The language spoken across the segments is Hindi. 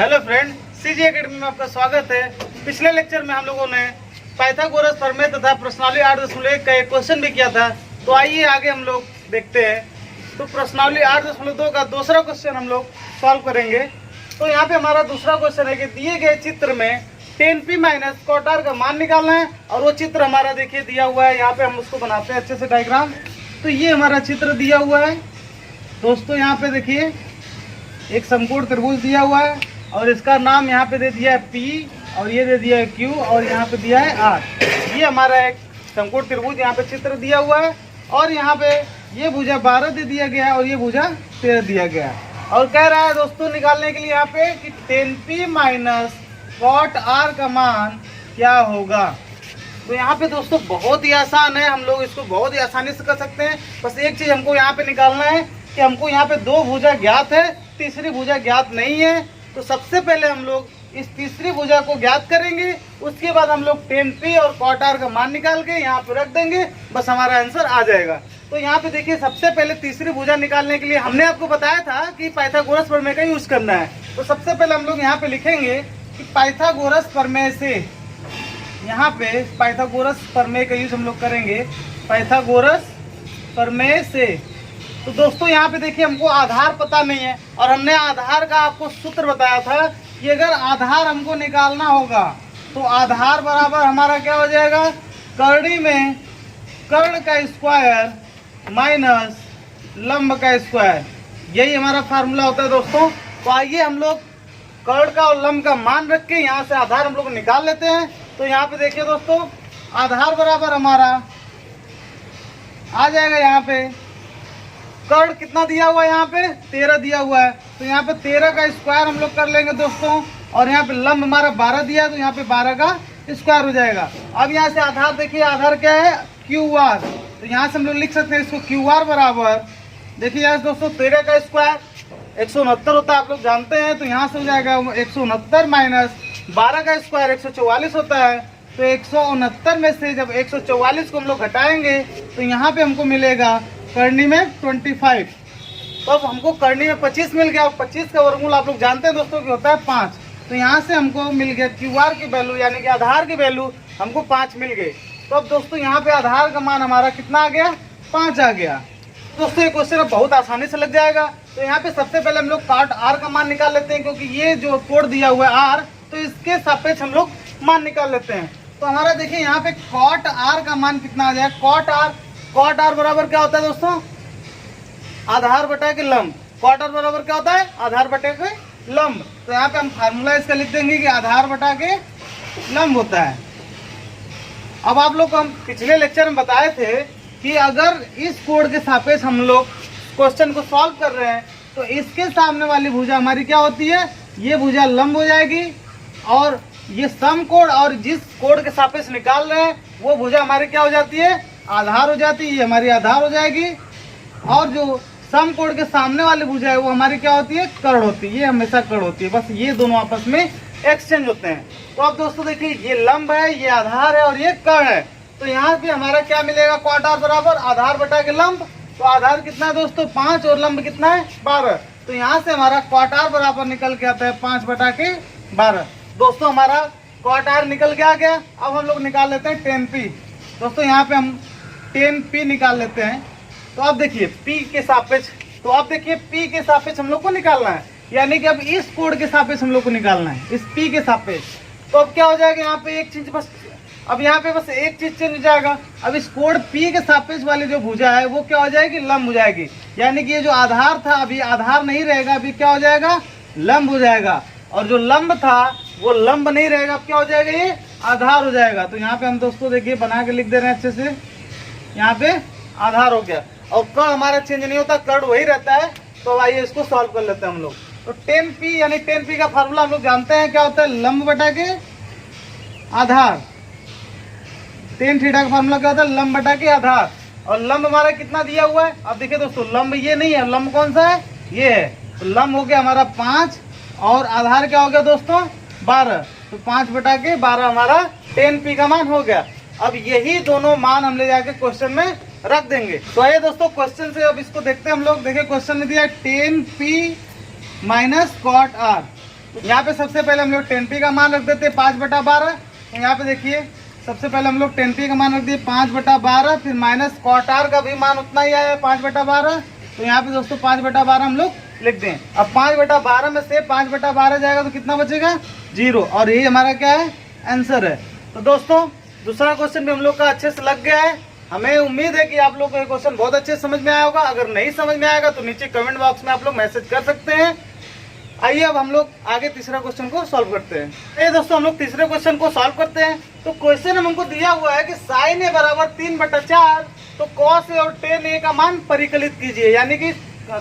हेलो फ्रेंड, सीजी एकेडमी में आपका स्वागत है। पिछले लेक्चर में हम लोगों ने पाइथागोरस प्रमेय तथा प्रश्नावली 8.1 का एक क्वेश्चन भी किया था। तो आइए आगे हम लोग देखते हैं। तो प्रश्नावली 8.2 का दूसरा क्वेश्चन हम लोग सॉल्व करेंगे। तो यहाँ पे हमारा दूसरा क्वेश्चन है कि दिए गए चित्र में 10p माइनस cot r का मान निकालना है। और वो चित्र हमारा देखिए दिया हुआ है, यहाँ पे हम उसको बनाते हैं अच्छे से डायग्राम। तो ये हमारा चित्र दिया हुआ है दोस्तों। यहाँ पे देखिए एक समकोण त्रिभुज दिया हुआ है और इसका नाम यहाँ पे दे दिया है P और ये दे दिया है Q और यहाँ पे दिया है R। ये हमारा एक समकोण त्रिभुज यहाँ पे चित्र दिया हुआ है और यहाँ पे ये भुजा 12 दे दिया गया है और ये भुजा 13 दिया गया है। और कह रहा है दोस्तों निकालने के लिए यहाँ पे कि 10p माइनस cot r का मान क्या होगा। तो यहाँ पे दोस्तों बहुत ही आसान है, हम लोग इसको बहुत ही आसानी से कर सकते हैं। बस एक चीज हमको यहाँ पे निकालना है कि हमको यहाँ पे दो भुजा ज्ञात है, तीसरी भुजा ज्ञात नहीं है। तो सबसे पहले हम लोग इस तीसरी भुजा को ज्ञात करेंगे, उसके बाद हम लोग 10p और cot r का मान निकाल के यहाँ पे रख देंगे, बस हमारा आंसर आ जाएगा। तो यहाँ पे देखिए सबसे पहले तीसरी भुजा निकालने के लिए हमने आपको बताया था कि पाइथागोरस प्रमेय का यूज करना है। तो सबसे पहले हम लोग यहाँ पे लिखेंगे कि पाइथागोरस प्रमेय से, यहाँ पे पाइथागोरस प्रमेय का यूज हम लोग करेंगे पाइथागोरस प्रमेय से। तो दोस्तों यहाँ पे देखिए हमको आधार पता नहीं है और हमने आधार का आपको सूत्र बताया था कि अगर आधार हमको निकालना होगा तो आधार बराबर हमारा क्या हो जाएगा, करनी में कर्ण का स्क्वायर माइनस लंब का स्क्वायर। यही हमारा फार्मूला होता है दोस्तों। तो आइए हम लोग कर्ण का और लंब का मान रख के यहाँ से आधार हम लोग निकाल लेते हैं। तो यहाँ पे देखिए दोस्तों आधार बराबर हमारा आ जाएगा, यहाँ पे कर्ण कितना दिया हुआ है, यहाँ पे 13 दिया हुआ है। तो यहाँ पे 13 का स्क्वायर हम लोग कर लेंगे दोस्तों। और यहाँ पे लंब हमारा 12 दिया है तो यहाँ पे 12 का स्क्वायर हो जाएगा। अब यहाँ से आधार देखिए, आधार क्या है QR। तो यहाँ से हम लोग लिख सकते हैं इसको QR बराबर, देखिए यहाँ से दोस्तों 13 का स्क्वायर 169 होता है, आप लोग जानते हैं। तो यहाँ से हो जाएगा 169 माइनस 12 का स्क्वायर 144 होता है। तो 169 में से जब 144 को हम लोग घटाएंगे तो यहाँ पे हमको मिलेगा करनी में 25। तो अब हमको करनी में 25 मिल गया और 25 का वर्गमूल आप लोग जानते हैं दोस्तों कि होता है 5। तो यहाँ से हमको मिल गया QR की वैल्यू, यानी कि आधार की वैल्यू हमको 5 मिल गई। तो अब दोस्तों यहाँ पे आधार का मान हमारा कितना आ गया, 5 आ गया। दोस्तों ये क्वेश्चन अब बहुत आसानी से लग जाएगा। तो यहाँ पे सबसे पहले हम लोग cot r का मान निकाल लेते हैं, क्योंकि ये जो कोड दिया हुआ है r, तो इसके सापेक्ष हम लोग मान निकाल लेते हैं। तो हमारा देखिए यहाँ पे cot r का मान कितना आ जाएगा, cot r बराबर क्या होता है दोस्तों, आधार बटा के लंब। cot r बराबर क्या होता है, आधार बटे के लंब। तो यहाँ पे हम फार्मूला इसका लिख देंगे कि आधार बटा के लंब होता है। अब आप लोग को हम पिछले लेक्चर में बताए थे कि अगर इस कोड के सापेक्ष हम लोग क्वेश्चन को सॉल्व कर रहे हैं तो इसके सामने वाली भुजा हमारी क्या होती है, ये भुजा लंब हो जाएगी और ये सम कोड, और जिस कोड के सापेक्ष निकाल रहे हैं वो भुजा हमारी क्या हो जाती है, आधार हो जाती है। ये हमारी आधार हो जाएगी और जो सम कोड के सामने वाली भुजा है वो हमारी क्या होती है, कर्ण होती है। ये हमेशा कर्ण होती है, बस ये दोनों आपस में एक्सचेंज होते हैं। तो अब दोस्तों देखिए ये लंब है, ये आधार है और ये कर्ण है। तो यहाँ पे हमारा क्या मिलेगा, cot r बराबर आधार बटा के लंब। तो आधार कितना है दोस्तों, 5 और लंब कितना है, 12। तो यहाँ से हमारा cot r बराबर निकल के आता है 5 बटा के 12। दोस्तों हमारा cot r निकल के आ गया। अब हम लोग निकाल लेते हैं 10p। दोस्तों यहाँ पे हम 10p निकाल लेते हैं। तो अब देखिए p के सापेक्ष, तो अब देखिए p के सापेक्ष हम लोग को निकालना है, यानी कि अब इस कोड के सापेक्ष हम लोग को निकालना है, इस p के सापेक्ष। तो अब क्या हो जाएगा, यहाँ पे एक चीज बस, अब यहाँ पे बस एक चीज चेंज हो जाएगा। अब इस कोड P के सापेक्ष वाली जो भुजा है वो क्या हो जाएगी, लंब हो जाएगी। यानी कि ये जो आधार था अभी आधार नहीं रहेगा, अभी क्या हो जाएगा, लंब हो जाएगा। और जो लंब था वो लंब नहीं रहेगा, अब क्या हो जाएगा, ये आधार हो जाएगा। तो यहाँ पे हम दोस्तों देखिए बना के लिख दे रहे हैं अच्छे से, यहाँ पे आधार हो गया। और कर्ण हमारा चेंज नहीं होता, कर्ण वही रहता है। तो आइए इसको सॉल्व कर लेते हैं हम लोग। तो 10p यानी 10p का फार्मूला हम लोग जानते हैं क्या होता है, लंब बटा के आधार। 10 थीटा का फार्मूला क्या होता है, लंब बटा के आधार। और लंब हमारा कितना दिया हुआ है, अब देखिए दोस्तों लंब ये नहीं है, लंब कौन सा है, ये है। तो लंब हो गया हमारा 5 और आधार क्या हो गया दोस्तों, 12। तो 5 बटा के 12 हमारा 10p का मान हो गया। अब यही दोनों मान हम ले जाके क्वेश्चन में रख देंगे। तो आइए दोस्तों क्वेश्चन से अब इसको देखते हैं हम लोग। देखिए क्वेश्चन ने दिया 10p माइनस cot r। यहाँ पे सबसे पहले हम लोग 10p का मान रख देते हैं 5/12। तो यहाँ पे देखिए सबसे पहले हम लोग 10p का मान रख दिए 5/12, फिर माइनस cot r का भी मान उतना ही आया 5/12। तो यहाँ पे दोस्तों 5/12 हम लोग लिख दें। अब 5/12 में से 5/12 जाएगा तो कितना बचेगा 0, और ये हमारा क्या है आंसर है। तो दोस्तों दूसरा क्वेश्चन भी हम लोग का अच्छे से लग गया है। हमें उम्मीद है कि आप लोग को ये क्वेश्चन बहुत अच्छे से समझ में आया होगा। अगर नहीं समझ में आएगा तो नीचे कमेंट बॉक्स में आप लोग मैसेज कर सकते हैं। आइए अब हम लोग आगे तीसरा क्वेश्चन को सॉल्व करते हैं। ये दोस्तों हम लोग तीसरे क्वेश्चन को सॉल्व करते हैं। तो क्वेश्चन हमको दिया हुआ है कि sin a बराबर 3/4, तो cos a और tan a का मान परिकलित कीजिए, यानी कि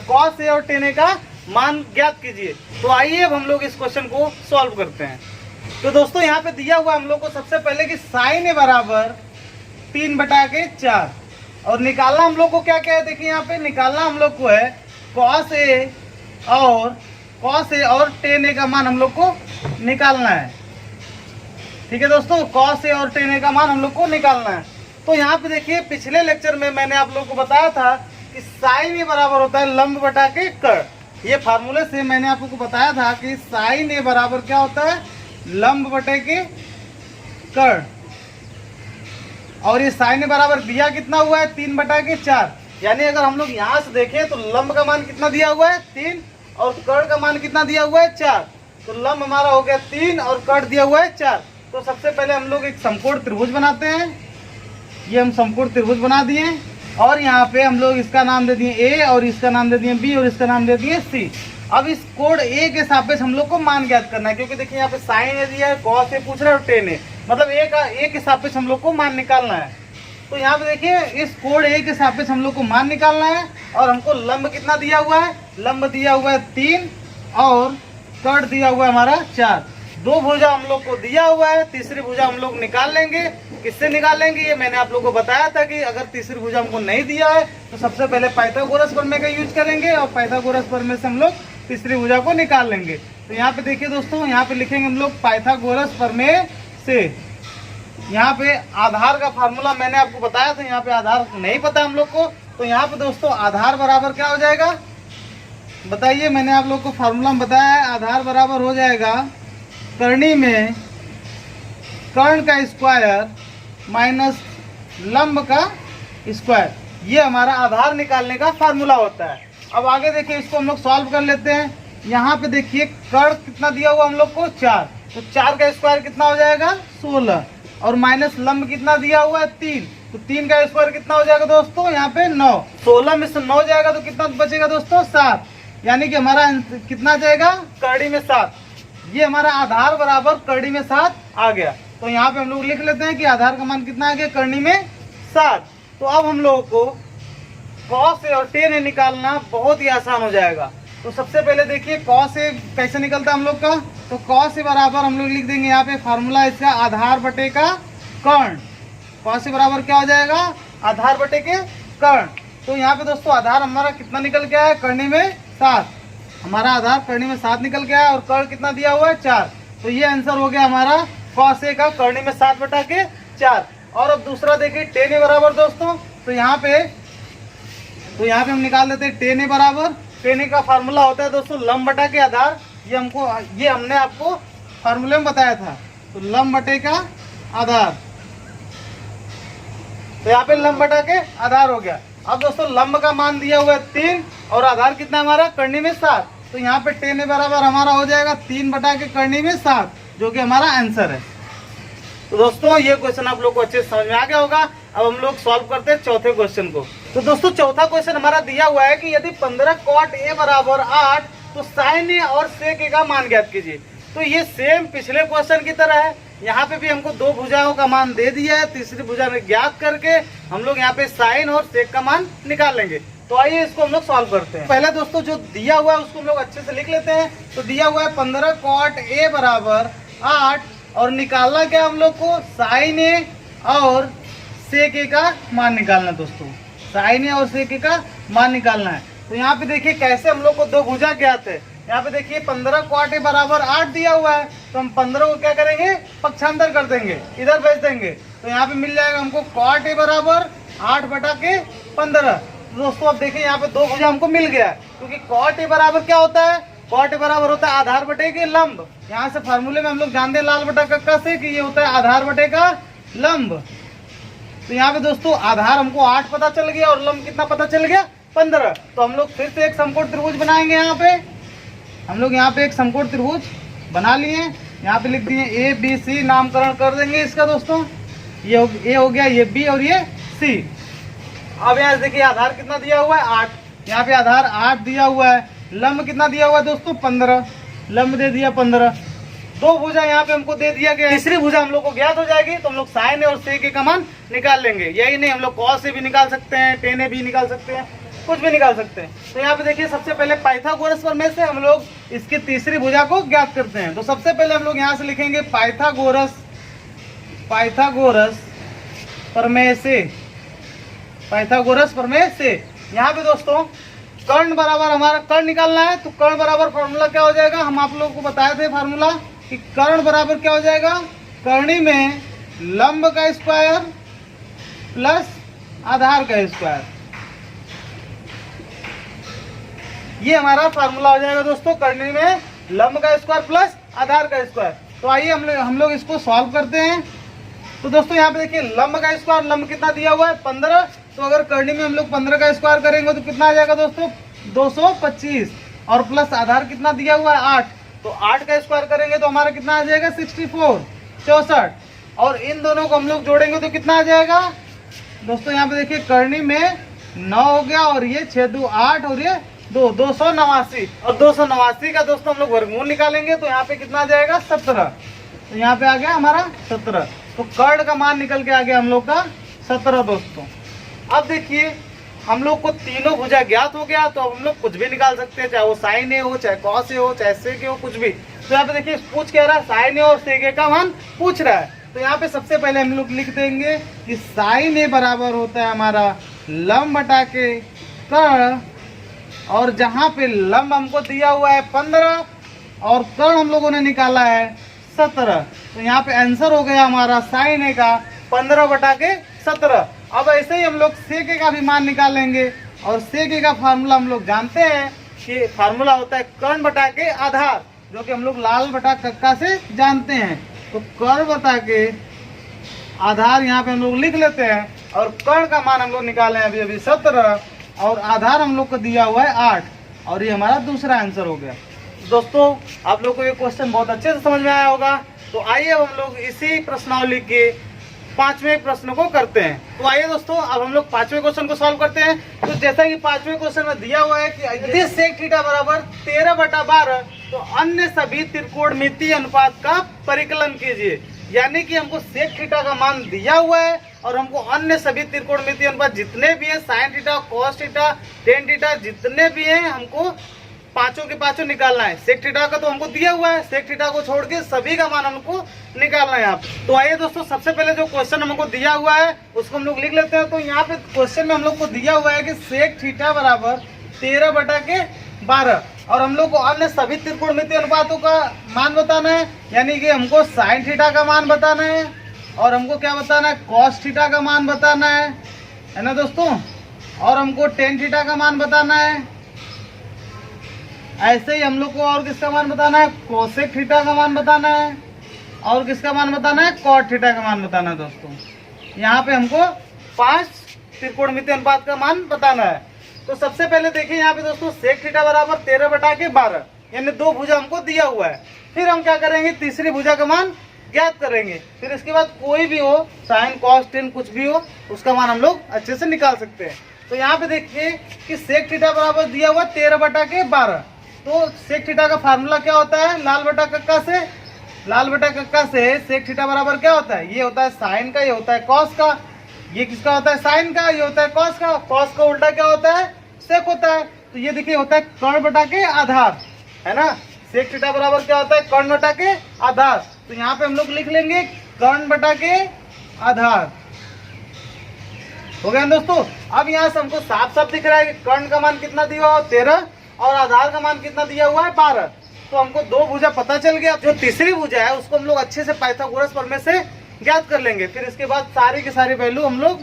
cos a और tan a का मान ज्ञात कीजिए। तो आइए अब हम लोग इस क्वेश्चन को सॉल्व करते हैं। तो दोस्तों यहाँ पे दिया हुआ हम लोग को सबसे पहले कि sin a बराबर 3/4, और निकालना हम लोग को क्या क्या है, देखिए यहाँ पे निकालना हम लोग को है cos a और tan a का मान हम लोग को निकालना है। ठीक है दोस्तों, cos a और tan a का मान हम लोग को निकालना है। तो यहाँ पे देखिए पिछले लेक्चर में मैंने आप लोग को बताया था कि sin a बराबर होता है लंब बटा के कर्ण। ये फार्मूले से मैंने आप लोग को बताया था कि sin a बराबर क्या होता है लंब बटे के कर्ण, और ये sin a बराबर दिया कितना हुआ है 3/4, यानी अगर हम लोग यहाँ से देखें तो लंब का मान कितना दिया हुआ है 3 और कर्ण का मान कितना दिया हुआ है 4। तो लंब हमारा हो गया 3 और कर्ण दिया हुआ है 4। तो सबसे पहले हम लोग एक समकोण त्रिभुज बनाते हैं। ये हम समकोण त्रिभुज बना दिए, और यहाँ पे हम लोग इसका नाम दे दिए A, और इसका नाम दे दिए B, और इसका नाम दे दिए C। अब इस कोण A के सापेक्ष हम लोग को मान ज्ञात करना है, क्योंकि देखिए यहाँ पे sin a दिया है, cos a पूछ रहा है और tan a, मतलब A के सापेक्ष हम लोग को मान निकालना है। तो यहाँ पे देखिए इस कोण A के सापेक्ष हम लोग को मान निकालना है, और हमको लंब कितना दिया हुआ है, लंब दिया हुआ है 3 और कर्ण दिया हुआ है हमारा 4। दो भुजा हम लोग को दिया हुआ है, तीसरी भुजा हम लोग निकाल लेंगे। किससे निकाल लेंगे ये मैंने आप लोग को बताया था कि अगर तीसरी भुजा हमको नहीं दिया है तो सबसे पहले पाइथागोरस प्रमेय का यूज करेंगे, और पाइथागोरस प्रमेय से हम लोग तीसरी भुजा को निकाल लेंगे। तो यहाँ पे देखिए दोस्तों, यहाँ पे लिखेंगे हम लोग पाइथागोरस प्रमेय से। यहाँ पे आधार का फार्मूला मैंने आपको बताया था, यहाँ पे आधार नहीं पता हम लोग को, तो यहाँ पे दोस्तों आधार बराबर क्या हो जाएगा बताइए। मैंने आप लोग को फार्मूला बताया है, आधार बराबर हो जाएगा कर्णी में कर्ण का स्क्वायर माइनस लंब का स्क्वायर। ये हमारा आधार निकालने का फार्मूला होता है। अब आगे देखिए इसको हम लोग सॉल्व कर लेते हैं। यहाँ पे देखिए कर्ण कितना दिया हुआ हम लोग को 4, तो 4 का स्क्वायर कितना हो जाएगा 16, और माइनस लंब कितना दिया हुआ है 3, तो 3 का स्क्वायर कितना हो जाएगा दोस्तों यहाँ पे 9। 16 में से 9 जाएगा तो कितना बचेगा दोस्तों 7, यानी कि हमारा कितना जाएगा कर्णी में 7। ये हमारा आधार बराबर कर्णी में 7 आ गया। तो यहाँ पे हम लोग लिख लेते हैं कि आधार का मान कितना आ गया कर्णी में 7। तो अब हम लोगों को cos a और tan a निकालना बहुत ही आसान हो जाएगा। तो सबसे पहले देखिए cos a कैसे निकलता है हम लोग का, तो cos a बराबर हम लोग लिख देंगे यहाँ पे फार्मूला इसका आधार बटे का कर्ण। cos a बराबर क्या हो जाएगा आधार बटे के कर्ण। तो यहाँ पे दोस्तों आधार हमारा कितना निकल गया है कर्णी में 7, हमारा आधार कर्णी में 7 निकल गया है, और कर्ण कितना दिया हुआ है 4। तो ये आंसर हो गया हमारा cos a का कर्णी में 7/4। और अब दूसरा देखिए tan a बराबर दोस्तों, तो यहाँ पे हम निकाल लेते हैं tan a बराबर। tan a का फार्मूला होता है दोस्तों लंब बटा के आधार। ये हमने आपको फार्मूले में बताया था। तो लंब बटे का आधार, तो यहाँ पे लंब बटा के आधार हो गया। अब दोस्तों लंब का मान दिया हुआ है 3 और आधार कितना हमारा कर्णी में 7। तो यहाँ पे tan a बराबर हमारा हो जाएगा 3 बटा के कर्णी में 7, जो कि हमारा आंसर है। तो दोस्तों ये क्वेश्चन आप लोग को अच्छे से समझ में आ गया होगा। अब हम लोग सॉल्व करते हैं चौथे क्वेश्चन को। तो दोस्तों चौथा क्वेश्चन हमारा दिया हुआ है कि यदि 15 cot a बराबर 8 तो sin a और sec a का मान ज्ञात कीजिए। तो ये सेम पिछले क्वेश्चन की तरह है, यहाँ पे भी हमको दो भुजाओं का मान दे दिया है, तीसरी भुजा में ज्ञात करके हम लोग यहाँ पे sin और sec का मान निकाल लेंगे। तो आइए इसको हम लोग सॉल्व करते हैं। पहले दोस्तों जो दिया हुआ है उसको हम लोग अच्छे से लिख लेते हैं। तो दिया हुआ है 15 cot a बराबर 8, और निकालना क्या हम लोग को sin a और sec a का मान निकालना है दोस्तों, sin a और sec a का मान निकालना है। तो यहाँ पे देखिए कैसे हम लोग को दो भुजा ज्ञात है। यहाँ पे देखिए 15 cot a बराबर 8 दिया हुआ है, तो हम 15 को क्या करेंगे पक्षांतर कर देंगे, इधर भेज देंगे। तो यहाँ पे मिल जाएगा हमको cot a बराबर 8/15। दोस्तों अब देखिए यहाँ पे दो भुजा हमको मिल गया, क्योंकि cot a बराबर क्या होता है कॉट बराबर होता है आधार बटे के लंब। यहाँ से फार्मूले में हम लोग जानते हैं लाल बटा कक्का से कि ये होता है आधार बटे का लंब। तो यहाँ पे दोस्तों आधार हमको 8 पता चल गया और लंब कितना पता चल गया 15। तो हम लोग फिर से एक समकोण त्रिभुज बनाएंगे। यहाँ पे हम लोग यहाँ पे एक समकोण त्रिभुज बना लिए। यहाँ पे लिख दिए ए बी सी, नामकरण कर देंगे इसका दोस्तों। ये ए हो गया, ये बी और ये सी। अब यहाँ से देखिए आधार कितना दिया हुआ है 8, यहाँ पे आधार 8 दिया हुआ है। लंब कितना दिया हुआ है दोस्तों 15, लंब दे दिया 15। दो भुजा यहाँ पे हमको दे दिया गया। तीसरी भुजा हम लोग को ज्ञात हो जाएगी तो हम लोग साइन और सेक का मान निकाल लेंगे। यही नहीं, हम लोग कॉस से भी निकाल सकते हैं, टेन ए भी निकाल सकते हैं, कुछ भी निकाल सकते हैं। तो यहाँ पे देखिए सबसे पहले पाइथागोरस प्रमेय से हम लोग इसकी तीसरी भुजा को ज्ञात करते हैं। तो सबसे पहले हम लोग यहाँ से लिखेंगे पाइथागोरस प्रमेय से, पाइथागोरस प्रमेय से। यहाँ पे दोस्तों कर्ण बराबर हमारा कर्ण निकालना है। तो कर्ण बराबर फॉर्मूला क्या हो जाएगा, हम आप लोगों को बताए थे फार्मूला कि कर्ण बराबर क्या हो जाएगा, कर्णी में लंब का स्क्वायर प्लस आधार का स्क्वायर। ये हमारा फार्मूला हो जाएगा दोस्तों, कर्णी में लंब का स्क्वायर प्लस आधार का स्क्वायर। तो आइए हम लोग इसको सॉल्व करते हैं। तो दोस्तों यहाँ पे देखिए लंब का स्क्वायर, लंब कितना दिया हुआ है 15। तो अगर कर्णी में हम लोग 15 का स्क्वायर करेंगे तो कितना आ जाएगा दोस्तों 225, और प्लस आधार कितना दिया हुआ है 8। तो 8 का स्क्वायर करेंगे तो हमारा कितना आ जाएगा 64। और इन दोनों को हम लोग जोड़ेंगे तो कितना आ जाएगा दोस्तों, यहाँ पे देखिए कर्णी में 9 हो गया और ये 6 2 8 और ये 289। और 289 का दोस्तों हम लोग वर्गमूल निकालेंगे तो यहाँ पे कितना आ जाएगा 17। तो यहाँ पे आ गया हमारा 17। तो कर्ण का मान निकल के आ गया हम लोग का 17 दोस्तों। अब देखिए हम लोग को तीनों भुजा ज्ञात हो गया तो अब हम लोग कुछ भी निकाल सकते हैं, चाहे वो साइन ए हो, चाहे कॉस ए हो, चाहे सेक ए हो, कुछ भी। तो यहाँ पे देखिए पूछ क्या रहा है, साइन ए और सेक ए का मान पूछ रहा है। तो यहाँ पे सबसे पहले हम लोग लिख देंगे कि साइन ए बराबर होता है हमारा लंब बटा के कर्ण, और जहाँ पे लंब हमको दिया हुआ है 15 और कर्ण हम लोगों ने निकाला है 17। तो यहाँ पे आंसर हो गया हमारा साइन ए का 15 बटा के 17। अब ऐसे ही हम लोग सेक ए का भी मान निकालेंगे, और सेक ए का फार्मूला हम लोग जानते हैं कि फार्मूला होता है कर्ण बटा के आधार, जो कि हम लोग लाल बटा कक्का से जानते हैं। तो कर्ण बटा के आधार यहाँ पे हम लोग लिख लेते हैं, और कर्ण का मान हम लोग निकाले हैं अभी 17, और आधार हम लोग को दिया हुआ है 8, और ये हमारा दूसरा आंसर हो गया। दोस्तों आप लोग को ये क्वेश्चन बहुत अच्छे से समझ में आया होगा। तो आइए अब हम लोग इसी प्रश्नावली के 5वें प्रश्न को करते हैं। तो आइए दोस्तों अब हम लोग 5वें क्वेश्चन को सॉल्व करते हैं। तो जैसा कि 5वें क्वेश्चन में दिया हुआ है कि यदि सेक थीटा बराबर 13/12 तो अन्य सभी त्रिकोणमितीय अनुपात का परिकलन कीजिए। यानी कि हमको सेक थीटा का मान दिया हुआ है और हमको अन्य सभी त्रिकोणमितीय अनुपात जितने भी है, sine theta, cos theta, tan theta, जितने भी हैं हमको पांचों के पांचों निकालना है। सेक थीटा का तो हमको दिया हुआ है, सेक थीटा को छोड़ के सभी का मान हमको निकालना है यहाँ पे। तो आइए दोस्तों सबसे पहले जो क्वेश्चन हमको दिया हुआ है उसको हम लोग लिख लेते हैं। तो यहाँ पे क्वेश्चन में हम लोग को दिया हुआ है कि सेक थीटा बराबर 13/12, और हम लोग को अन्य सभी त्रिकोणमितीय अनुपातों का मान बताना है। यानी कि हमको साइन थीटा का मान बताना है, और हमको क्या बताना है, कॉस थीटा का मान बताना है ना दोस्तों, और हमको टेन थीटा का मान बताना है। ऐसे ही हम लोग को और किसका मान बताना है, कोसेक थीटा का मान बताना है, और किसका मान बताना है, कॉट थीटा का मान बताना है दोस्तों। यहाँ पे हमको 5 त्रिकोणमितीय अनुपात का मान बताना है। तो सबसे पहले देखिए यहाँ पे दोस्तों सेक थीटा बराबर 13/12, यानी 2 भुजा हमको दिया हुआ है। फिर हम क्या करेंगे, तीसरी भुजा का मान ज्ञात करेंगे। फिर इसके बाद कोई भी हो, साइन कॉस टेन कुछ भी हो, उसका मान हम लोग अच्छे से निकाल सकते हैं। तो यहाँ पे देखिए कि सेक थीटा बराबर दिया हुआ 13/12। तो सेक थीटा का फार्मूला क्या होता है, लाल बटा कक्का से सेक थीटा बराबर क्या होता है, ये होता है साइन का, ये होता है कॉस का। ये किसका होता है, साइन का, ये होता है कॉस का। कॉस का उल्टा क्या होता है, सेक होता है। तो ये देखिए होता है कर्ण बटा के आधार, है ना। सेक थीटा बराबर क्या होता है, कर्ण बटा के आधार। तो यहाँ पे हम लोग लिख लेंगे कर्ण बटा के आधार। हो गया दोस्तों। अब यहाँ से हमको साफ साफ दिख रहा है कि कर्ण का मान कितना दिया हुआ है 13, और आधार का मान कितना दिया हुआ है 12। तो हमको 2 भुजा पता चल गया। जो तीसरी भुजा है उसको हम लोग अच्छे से पाइथागोरस प्रमेय से ज्ञात कर लेंगे। फिर इसके बाद सारी की सारी वैल्यू हम लोग,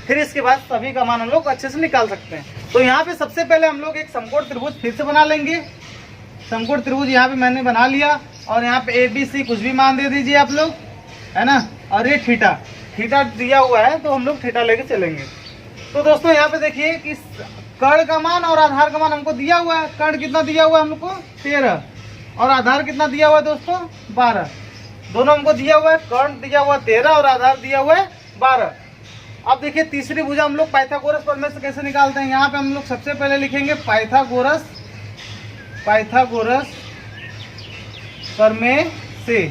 फिर इसके बाद सभी का मान हम लोग अच्छे से निकाल सकते हैं। तो यहाँ पे सबसे पहले हम लोग एक समकोण त्रिभुज फिर से बना लेंगे। समकोण त्रिभुज यहाँ पे मैंने बना लिया और यहाँ पे ABC कुछ भी मान दे दीजिए आप लोग, है ना। और ये थीटा, थीटा दिया हुआ है तो हम लोग थीटा लेके चलेंगे। तो दोस्तों यहाँ पे देखिए कि कर्ण का मान और आधार का मान हमको दिया हुआ है। कर्ण कितना दिया हुआ है हमको 13 और आधार कितना दिया हुआ है दोस्तों 12, दोनों हमको दिया हुआ है। कर्ण दिया हुआ 13 और आधार दिया हुआ है 12। अब देखिए तीसरी भुजा हम लोग पाइथागोरस प्रमेय से कैसे निकालते हैं। यहाँ पे हम लोग सबसे पहले लिखेंगे पाइथागोरस प्रमेय से।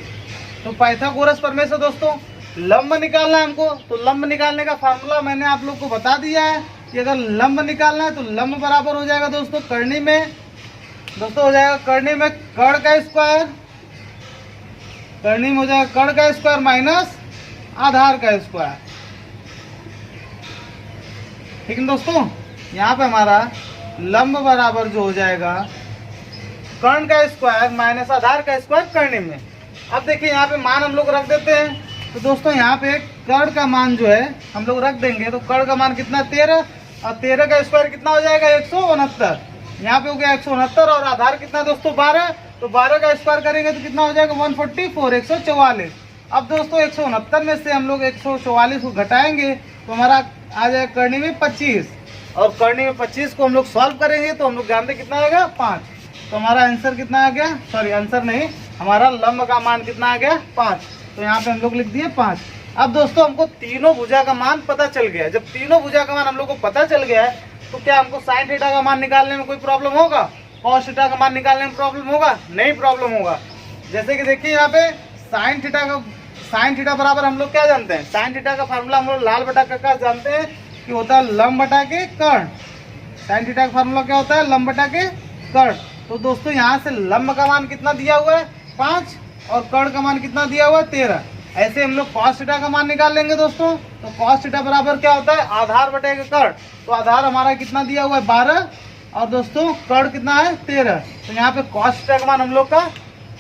तो पाइथागोरस प्रमेय से दोस्तों लंब निकालना है हमको। तो लंब निकालने का फार्मूला मैंने आप लोग को बता दिया है कि अगर लंब निकालना है तो लंब बराबर हो जाएगा दोस्तों कर्णी में, दोस्तों हो जाएगा कर्णी में कर्ण का स्क्वायर, कर्णी में हो जाएगा कर्ण का स्क्वायर माइनस आधार का स्क्वायर। ठीक है दोस्तों, यहाँ पे हमारा लंब बराबर जो हो जाएगा कर्ण का स्क्वायर माइनस आधार का स्क्वायर कर्णी में। अब देखिए यहाँ पे मान हम लोग रख देते हैं। तो दोस्तों यहाँ पे कर्ण का मान जो है हम लोग रख देंगे। तो कर्ण का मान कितना 13 और 13 का स्क्वायर कितना हो जाएगा 169। यहाँ पे हो गया 169 और आधार कितना दोस्तों 12। तो 12 का स्क्वायर करेंगे तो कितना हो जाएगा 144, 144। अब दोस्तों 169 में से हम लोग 144 को घटाएंगे तो हमारा आ जाएगा कर्णी में 25 और कर्णी में 25 को हम लोग सॉल्व करेंगे तो हम लोग जानते कितना आएगा 5। तो हमारा आंसर कितना आ गया, सॉरी आंसर नहीं, हमारा लंब का मान कितना आ गया 5। तो यहाँ पे हम लोग लिख दिए 5। अब दोस्तों हमको तीनों भुजा का मान पता चल गया। जब तीनों भुजा का मान हम लोग को पता चल गया है तो क्या हमको साइन थीटा का मान निकालने में कोई प्रॉब्लम होगा, कॉस थीटा का मान निकालने में प्रॉब्लम होगा? नहीं प्रॉब्लम होगा। जैसे कि देखिए यहाँ पे साइन थीटा बराबर हम लोग क्या जानते हैं, साइन थीटा का फार्मूला हम लोग लाल बटा का जानते हैं कि होता है लंब बटा के कर्ण। साइन थीटा का फार्मूला क्या होता है, लंब बटा के कर्ण। तो दोस्तों यहाँ से लंब का मान कितना दिया हुआ है 5 और कर्ण का मान कितना दिया हुआ है 13। ऐसे हम लोग कॉस थीटा का मान निकाल लेंगे दोस्तों। तो कॉस थीटा बराबर क्या होता है, आधार बटे के कर्ण। तो आधार हमारा कितना दिया हुआ है 12 और दोस्तों कर्ण कितना है 13। तो यहाँ पे कॉस थीटा का मान हम लोग का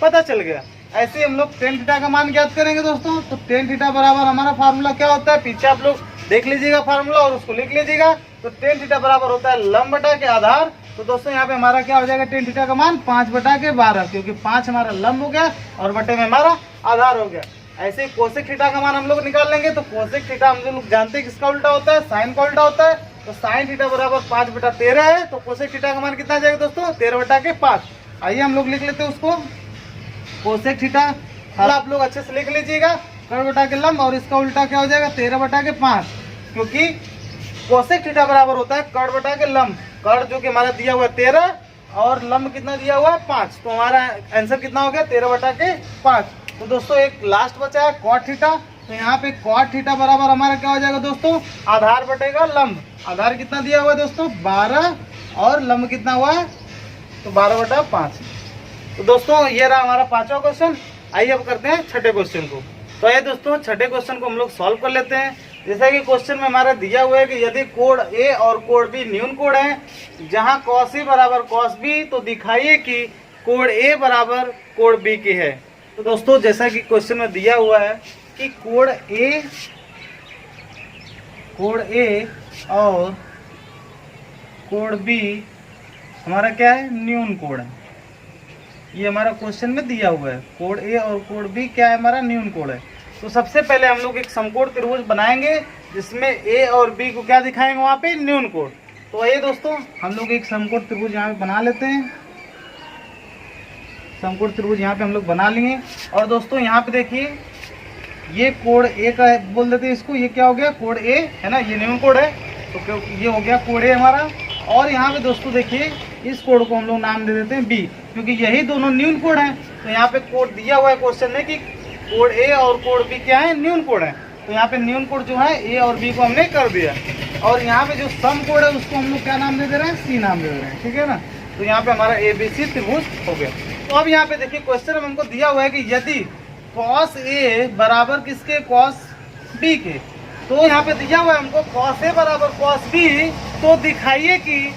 पता चल गया। ऐसे ही हम लोग टेन थीटा का मान ज्ञात करेंगे दोस्तों। तो टेन थीटा बराबर हमारा फार्मूला क्या होता है, पीछे आप लोग देख लीजिएगा फार्मूला और उसको लिख लीजिएगा। तो टेन थीटा बराबर होता है लंब बटा के आधार। तो दोस्तों यहाँ पे हमारा क्या हो जाएगा टेन थीटा का मान 5 बटा के 12, क्योंकि 5 हमारा लंब हो गया और बटे में हमारा आधार हो गया। ऐसे ही कोसेक थीटा का मान हम लोग निकाल लेंगे। तो कोसेक थीटा हम लोग जानते हैं किसका उल्टा होता है, साइन का उल्टा होता है। तो साइन थीटा बराबर 5 बटा 13 है। तो कोसेक थीटा का मान कितना जाएगा दोस्तों 13 बटा के 5। आइए हम लोग लिख लेते हैं उसको। कोसेक थीटा आप लोग अच्छे से लिख लीजिएगा, कर्ण बटा के लंब और इसका उल्टा क्या हो जाएगा 13 बटा के 5, क्योंकि कोसेक थीटा बराबर होता है कर्ण बटा के लंब। कर्ण जो कि हमारा दिया हुआ है 13 और लंब कितना दिया हुआ है 5। तो हमारा आंसर कितना हो गया 13 बटा के 5। तो दोस्तों एक लास्ट बचा है कॉट थीटा। तो यहाँ पे कॉट थीटा बराबर हमारा क्या हो जाएगा दोस्तों, आधार बटेगा लंब। आधार कितना दिया हुआ है दोस्तों 12 और लंब कितना हुआ है तो 12 बटा 5। तो दोस्तों ये रहा हमारा 5वां क्वेश्चन। आइए अब करते हैं छठे क्वेश्चन को। तो आइए दोस्तों छठे क्वेश्चन को हम लोग सॉल्व कर लेते हैं। जैसा कि क्वेश्चन में हमारा दिया हुआ है कि यदि कोण ए और कोण बी न्यून कोण है, जहां कॉस ए बराबर कॉस बी, तो दिखाइए कि कोण ए बराबर कोण बी की है। तो दोस्तों जैसा कि क्वेश्चन में दिया हुआ है कि कोण ए और कोण बी हमारा क्या है, न्यून कोण है। ये हमारा क्वेश्चन में दिया हुआ है कोण ए और कोण बी क्या है, हमारा न्यून कोण है। तो सबसे पहले हम लोग एक समकोण त्रिभुज बनाएंगे जिसमें ए और बी को क्या दिखाएंगे वहाँ पे, न्यून कोण। तो ये दोस्तों हम लोग एक समकोण त्रिभुज यहाँ पे बना लेते हैं। समकोण त्रिभुज यहाँ पे हम लोग बना लेंगे। और दोस्तों यहाँ पे देखिए ये कोण ए का बोल देते हैं इसको, ये क्या हो गया कोण ए है ना, ये न्यून कोण है। तो ये हो गया कोण ए हमारा। और यहाँ पे दोस्तों देखिए इस कोण को हम लोग नाम दे देते हैं बी, क्योंकि यही दोनों न्यून कोण है। तो यहाँ पे कोण दिया हुआ है क्वेश्चन में कि कोण ए और कोण बी क्या है, न्यून कोण है। तो यहाँ पे न्यून कोण जो है ए और बी को हमने कर दिया। और यहाँ पे जो सम कोण है उसको हम लोग क्या नाम दे रहे हैं, सी नाम दे रहे हैं, ठीक है ना। तो यहाँ पे हमारा ABC त्रिभुज हो गया। तो अब यहाँ पे देखिए क्वेश्चन में हमको दिया हुआ है कि यदि कॉस ए बराबर किसके, कॉस बी के। तो यहाँ पे दिया हुआ है हमको कॉस ए बराबर कॉस बी। तो दिखाइए कि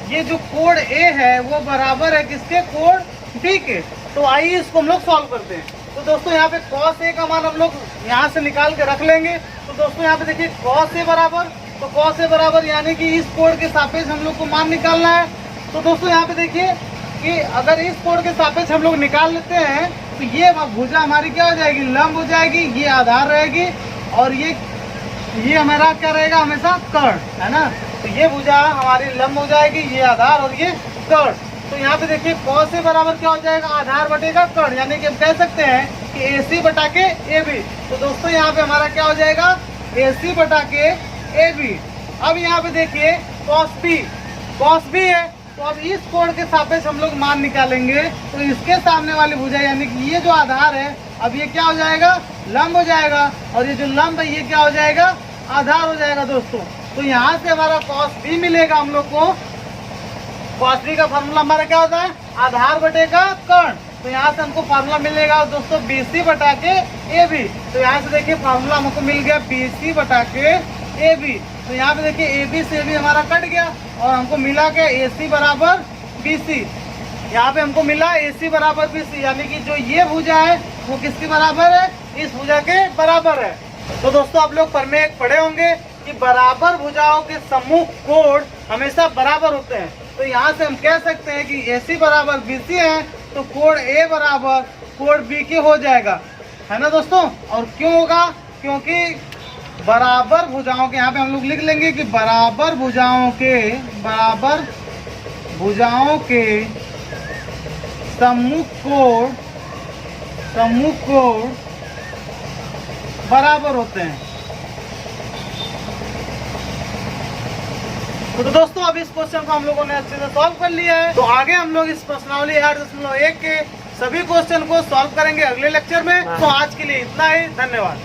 ये जो कोण ए है वो बराबर है किसके, कोण बी के। तो आइए इसको हम लोग सॉल्व करते हैं। तो दोस्तों यहाँ पे कॉस ए का मान हम लोग यहाँ से निकाल के रख लेंगे। तो दोस्तों यहाँ पे देखिए कॉस ए बराबर तो cos a बराबर यानी कि इस कोण के सापेक्ष हम लोग को मान निकालना है। तो दोस्तों यहाँ पे देखिए कि अगर इस कोण के सापेक्ष हम लोग निकाल लेते हैं तो ये भुजा हमारी क्या हो जाएगी, लंब हो जाएगी, ये आधार रहेगी और ये हमारा क्या रहेगा, हमेशा कर्ण, है ना। तो ये भुजा हमारी लंब हो जाएगी, ये आधार और ये कर्ण। तो यहाँ पे देखिए cos a बराबर क्या हो जाएगा, आधार बटेगा कर्ण, यानी कि हम कह सकते हैं कि AC बटा के AB। तो दोस्तों यहाँ पे हमारा क्या हो जाएगा, AC बटा के AB। अब यहाँ पे देखिए cos B है, तो अब इस कोण के सापेक्ष हम लोग मान निकालेंगे। तो इसके सामने वाली भुजा यानी कि ये जो आधार है, अब ये क्या हो जाएगा, लंब हो जाएगा, और ये जो लंब है ये क्या हो जाएगा, आधार हो जाएगा दोस्तों। तो यहाँ से हमारा cos B मिलेगा हम लोग को। cos B का फार्मूला हमारा क्या होता है, आधार बटेगा कर्ण। तो यहाँ से हमको फार्मूला मिलेगा दोस्तों BC बटा के AB। तो यहाँ से देखिए फार्मूला हमको मिल गया BC बटा के AB। तो यहाँ पे देखिए AB से भी हमारा कट गया और हमको मिला के AC बराबर BC। यहाँ पे हमको मिला AC बराबर BC, यानी कि जो ये भुजा है वो किसके बराबर है, इस भुजा के बराबर है। तो दोस्तों आप लोग प्रमेय पढ़े होंगे कि बराबर भुजाओं के सम्मुख कोण हमेशा बराबर होते हैं। तो यहाँ से हम कह सकते हैं कि AC बराबर BC है, तो कोण A बराबर कोण B के हो जाएगा, है ना दोस्तों। और क्यों होगा, क्योंकि बराबर भुजाओं के, यहाँ पे हम लोग लिख लेंगे कि बराबर भुजाओं के सम्मुख कोण बराबर होते हैं। तो दोस्तों अब इस क्वेश्चन को हम लोगों ने अच्छे से सॉल्व कर लिया है। तो आगे हम लोग इस प्रश्नावली 8.1 के सभी क्वेश्चन को सॉल्व करेंगे अगले लेक्चर में। तो आज के लिए इतना ही, धन्यवाद।